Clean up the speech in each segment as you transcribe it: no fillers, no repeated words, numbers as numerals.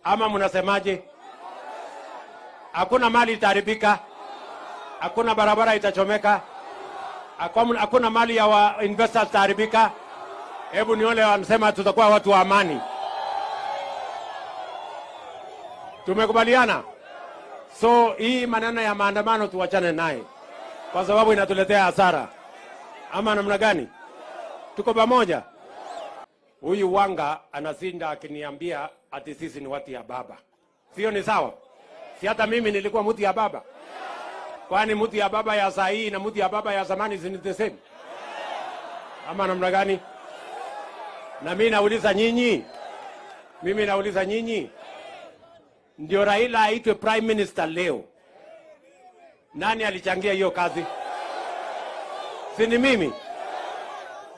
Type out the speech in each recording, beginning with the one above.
Ama mnasemaje? Hakuna mali itaharibika, hakuna barabara itachomeka, hakuna mali ya investors itaharibika. Hebu ni wale wanasema tutakuwa watu wa amani. Tumekubaliana? So hii maneno ya maandamano tuachane naye, kwa sababu inatuletea hasara. Ama namna gani? Tuko pamoja? Huyu Wanga anasinda akiniambia ati sisi ni watu ya baba. Sio ni sawa? Si hata mimi nilikuwa mtu ya baba. Kwani mtu ya baba ya saa hii na mtu ya baba ya zamani si the same? Ama namna gani? Na mimi nauliza nyinyi, ndio Raila aitwe prime minister leo, nani alichangia hiyo kazi? Si ni mimi?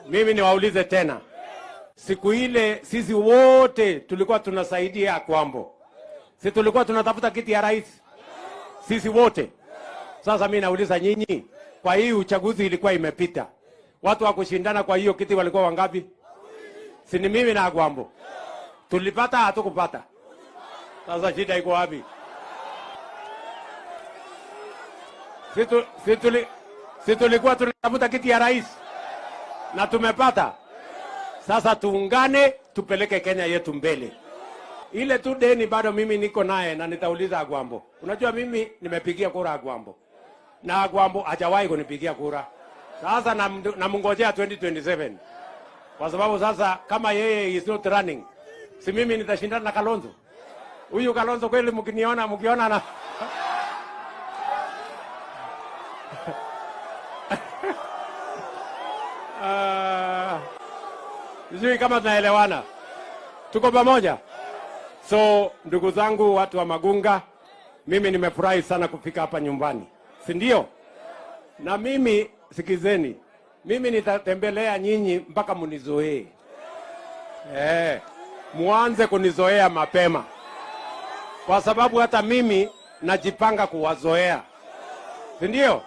Mimi niwaulize tena, siku ile sisi wote tulikuwa tunasaidia Kwambo, si tulikuwa tunatafuta kiti ya rais sisi wote? Sasa mimi nauliza nyinyi, kwa hii uchaguzi ilikuwa imepita, watu wa kushindana kwa hiyo kiti walikuwa wangapi? Si ni mimi na Kwambo? Tulipata hatukupata? Sasa shida iko wapi? Si tulikuwa tunatafuta kiti ya rais na tumepata? Sasa tuungane tupeleke Kenya yetu mbele. Ile tu deni bado mimi niko naye na nitauliza Agwambo. Unajua mimi nimepigia kura Agwambo, na Agwambo hajawahi kunipigia kura. Sasa namngojea 2027. Kwa sababu sasa kama yeye is not running, si mimi nitashindana na Kalonzo. Huyu Kalonzo kweli mkiona na sijui kama tunaelewana. Tuko pamoja? So ndugu zangu watu wa Magunga, mimi nimefurahi sana kufika hapa nyumbani, si ndio? Na mimi sikizeni, mimi nitatembelea nyinyi mpaka munizoee. Muanze kunizoea mapema, kwa sababu hata mimi najipanga kuwazoea, si ndio?